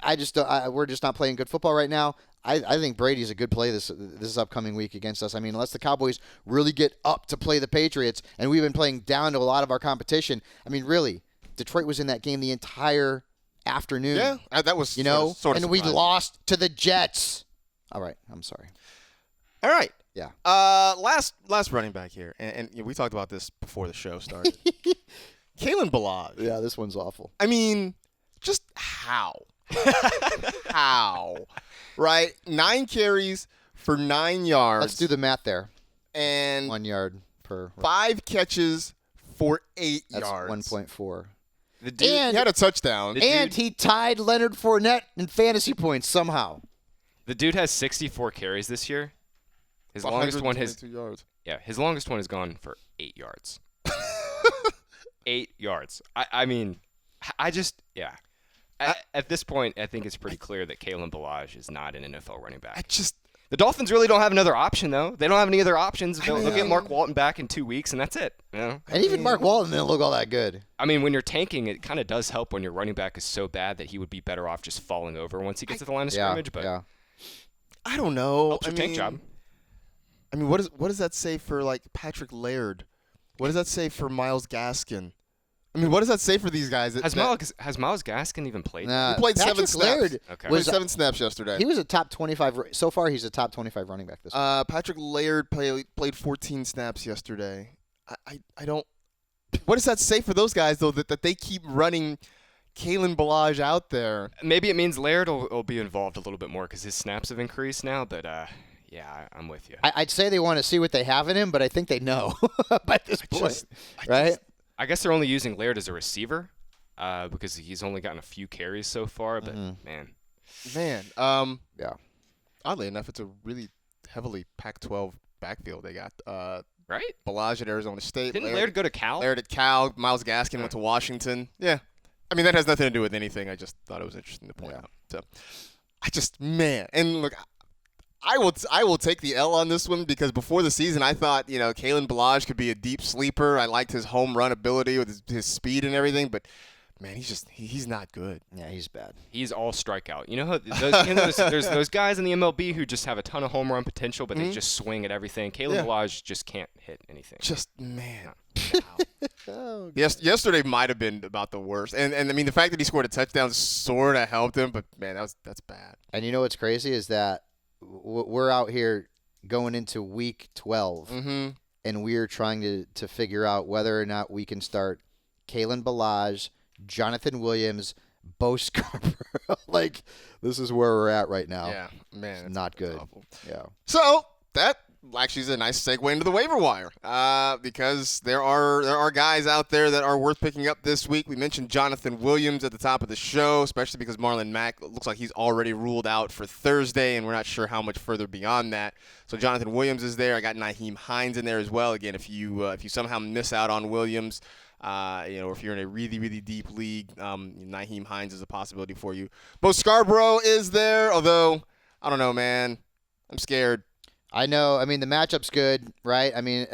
we're just not playing good football right now. I think Brady's a good play this upcoming week against us. I mean, unless the Cowboys really get up to play the Patriots, and we've been playing down to a lot of our competition. I mean, really, Detroit was in that game the entire afternoon. Yeah, that was sort of surprising. we lost to the Jets. All right, I'm sorry. All right. Yeah. Last running back here, and we talked about this before the show started. Kalen Ballage. Yeah, this one's awful. I mean, just how? How? Right? 9 carries for 9 yards. Let's do the math there. And 1 yard per. 5 catches for 8 That's yards. 1.4. The dude, He had a touchdown. And he tied Leonard Fournette in fantasy points somehow. the dude has 64 carries this year. His longest one yards. his longest one has gone for 8 yards. 8 yards. I mean, I just, yeah. At this point, I think it's pretty clear that Kalen Ballage is not an NFL running back. The Dolphins really don't have another option, though. They don't have any other options. They'll get Mark Walton back in 2 weeks, and that's it. You know? And even Mark Walton didn't look all that good. I mean, when you're tanking, it kind of does help when your running back is so bad that he would be better off just falling over once he gets to the line of scrimmage. But yeah. I don't know. helps your tank job. I mean, what does that say for like Patrick Laird? What does that say for Myles Gaskin? I mean, what does that say for these guys? Has Myles Gaskin even played? Nah, He played Patrick 7 snaps. Laird Okay. Played 7 snaps yesterday. He was a top 25. So far, he's a top 25 running back this week. Patrick Laird played 14 snaps yesterday. I don't. What does that say for those guys though that they keep running Kalen Ballage out there? Maybe it means Laird will be involved a little bit more because his snaps have increased now. But yeah, I'm with you. I'd say they want to see what they have in him, but I think they know by this point, right? I guess they're only using Laird as a receiver because he's only gotten a few carries so far. But man, Yeah. Oddly enough, it's a really heavily Pac-12 backfield they got. right? Ballage at Arizona State. Didn't Laird go to Cal? Laird at Cal. Myles Gaskin went to Washington. Yeah. I mean, that has nothing to do with anything. I just thought it was interesting to point out. So, and look, I will take the L on this one because before the season, I thought, Kalen Ballage could be a deep sleeper. I liked his home run ability with his speed and everything, but man, he's not good. Yeah, he's bad. He's all strikeout. You know how there's those guys in the MLB who just have a ton of home run potential, but they just swing at everything. Kalen Ballage just can't hit anything. Man. Wow. Yesterday might have been about the worst, and I mean the fact that he scored a touchdown sort of helped him, but man, that's bad. And you know what's crazy is that we're out here going into week 12, and we're trying to figure out whether or not we can start Kalen Ballage, Jonathan Williams, Bo Scarborough. Like, this is where we're at right now. Yeah, man, it's not good. Awful. Yeah. So that actually is a nice segue into the waiver wire because there are guys out there that are worth picking up this week. We mentioned Jonathan Williams at the top of the show, especially because Marlon Mack looks like he's already ruled out for Thursday, and we're not sure how much further beyond that. So Jonathan Williams is there. I got Nyheim Hines in there as well. Again, if you somehow miss out on Williams, or if you're in a really, really deep league, Nyheim Hines is a possibility for you. Bo Scarborough is there, although I don't know, man. I'm scared. I know. I mean, the matchup's good, right? I mean,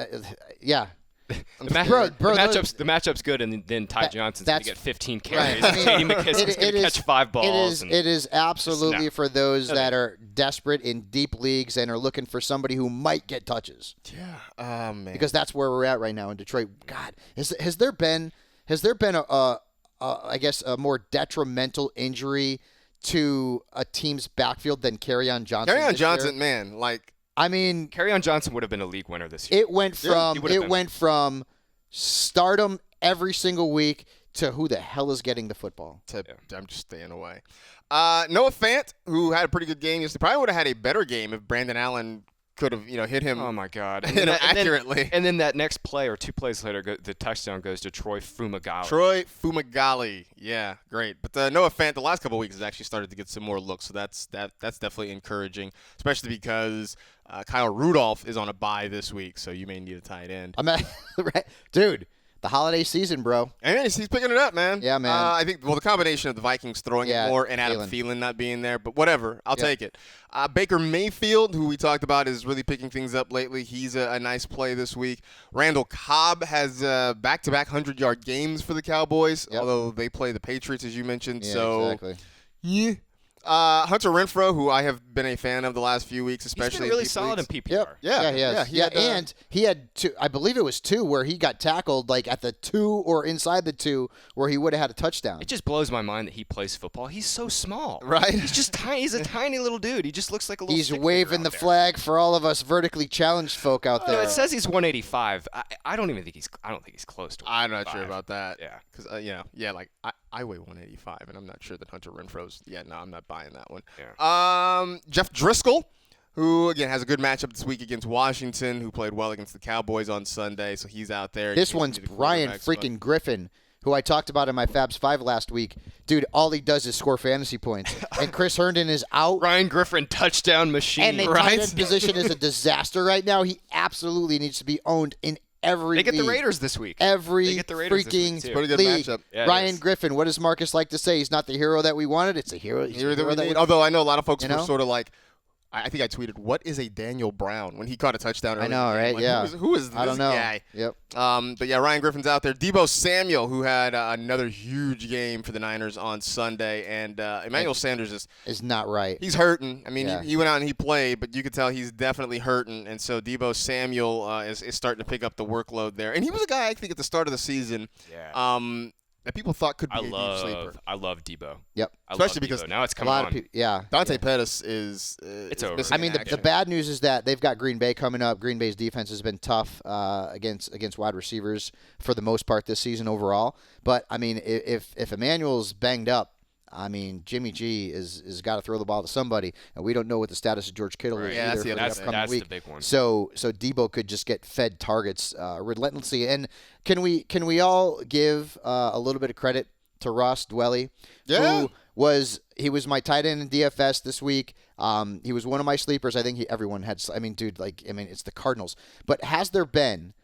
yeah. The matchup's good, and then Ty Johnson's going to get 15 carries. Right. I mean, J.D. McKissic's going to catch 5 balls. It is absolutely for those that are desperate in deep leagues and are looking for somebody who might get touches. Yeah. Oh, man. Because that's where we're at right now in Detroit. God, has there been I guess a more detrimental injury to a team's backfield than Kerryon Johnson? Kerryon Johnson, man, like I mean, Kerryon Johnson would have been a league winner this year. it went from stardom every single week to who the hell is getting the football. I'm just staying away. Noah Fant, who had a pretty good game yesterday, probably would have had a better game if Brandon Allen could have, hit him. Oh my God! Accurately. And then that next play or 2 plays later, the touchdown goes to Troy Fumagalli. Troy Fumagalli, yeah, great. But Noah Fant, the last couple of weeks, has actually started to get some more looks, so that's definitely encouraging, especially because Kyle Rudolph is on a bye this week, so you may need a tight end. Right, dude. The holiday season, bro. And he's picking it up, man. Yeah, man. I think, the combination of the Vikings throwing it more and Adam Thielen not being there, but whatever. I'll take it. Baker Mayfield, who we talked about, is really picking things up lately. He's a nice play this week. Randall Cobb has back-to-back 100-yard games for the Cowboys, although they play the Patriots, as you mentioned. Yeah, so, exactly. Yeah. Hunter Renfrow, who I have been a fan of the last few weeks, especially. He's been really solid in PPR. And he had 2. I believe it was 2 where he got tackled like at the 2 or inside the 2 where he would have had a touchdown. It just blows my mind that he plays football. He's so small, right? He's just tiny. He's a tiny little dude. He just looks like a little. He's waving the flag for all of us vertically challenged folk out there. No, it says he's 185. I don't even think he's. I don't think he's close to. I'm not sure about that. Yeah, because like I weigh 185, and I'm not sure that Hunter Renfrow's. Yeah, no, I'm not buying that one. Yeah. Jeff Driscoll, who again has a good matchup this week against Washington, who played well against the Cowboys on Sunday, so he's out there. This one's Brian freaking Griffin, who I talked about in my Fabs 5 last week. Dude, all he does is score fantasy points. And Chris Herndon is out. Ryan Griffin, touchdown machine. And the tight end position is a disaster right now. He absolutely needs to be owned in every They get league. the Raiders this week. Every get the Raiders freaking this week, pretty good league. matchup. Yeah, Ryan Griffin, what does Marcus like to say? He's not the hero that we wanted. It's a hero. He's the hero that we Although I know a lot of folks were know? sort of like, I think I tweeted, "What is a Daniel Brown?" when he caught a touchdown. I know, right? Like, who is this I don't know. guy? Yep. But yeah, Ryan Griffin's out there. Deebo Samuel, who had another huge game for the Niners on Sunday, and Emmanuel Sanders is not right. He's hurting. I mean, Yeah. he went out and he played, but you could tell he's definitely hurting. And so Deebo Samuel is starting to pick up the workload there. And he was a guy, I think, at the start of the season that people thought could be a deep sleeper. I love Deebo. Yep. Especially because now it's A coming lot on. of people, yeah. Dante Pettis is It's over. missing I mean, in the action. bad news is that they've got Green Bay coming up. Green Bay's defense has been tough against wide receivers for the most part this season overall. But, I mean, if Emmanuel's banged up, I mean, Jimmy G is got to throw the ball to somebody, and we don't know what the status of George Kittle is either for the upcoming week. The big one. So Deebo could just get fed targets relentlessly. And can we all give a little bit of credit to Ross Dwelly, who was my tight end in DFS this week. He was one of my sleepers. I think everyone had. I mean, dude, it's the Cardinals. But has there been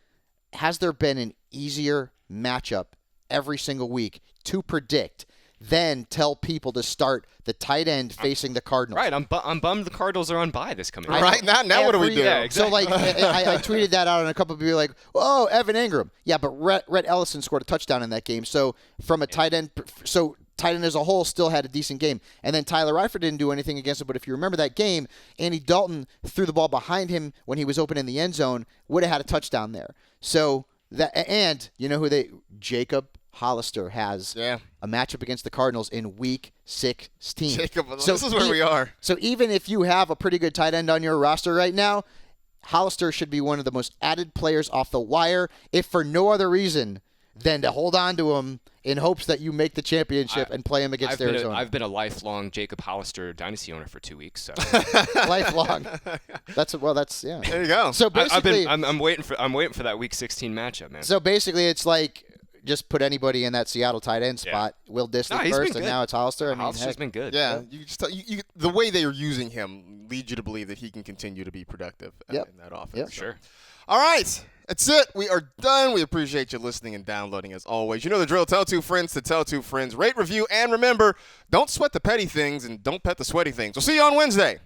an easier matchup every single week to predict than tell people to start the tight end facing the Cardinals? Right. I'm bummed the Cardinals are on bye this coming week. Right now, what do we do? Yeah, exactly. So, I tweeted that out, and a couple of people were like, "Oh, Evan Ingram." Yeah, but Rhett Ellison scored a touchdown in that game. So, from a tight end, tight end as a whole still had a decent game. And then Tyler Eifert didn't do anything against it. But if you remember that game, Andy Dalton threw the ball behind him when he was open in the end zone, would have had a touchdown there. So, and you know who Jacob Hollister has a matchup against the Cardinals in Week 16. Jacob, so this is where we are. So even if you have a pretty good tight end on your roster right now, Hollister should be one of the most added players off the wire, if for no other reason than to hold on to him in hopes that you make the championship and play him against Arizona. I've been a lifelong Jacob Hollister dynasty owner for 2 weeks. So lifelong. That's yeah. There you go. So basically, I'm waiting for that Week 16 matchup, man. So basically, it's like, just put anybody in that Seattle tight end spot. Will Disley first, and now it's Hollister. Hollister's been good. Yeah, the way they are using him leads you to believe that he can continue to be productive in that offense. Yep. Sure. All right, that's it. We are done. We appreciate you listening and downloading as always. You know the drill. Tell 2 friends to tell 2 friends. Rate, review, and remember, don't sweat the petty things and don't pet the sweaty things. We'll see you on Wednesday.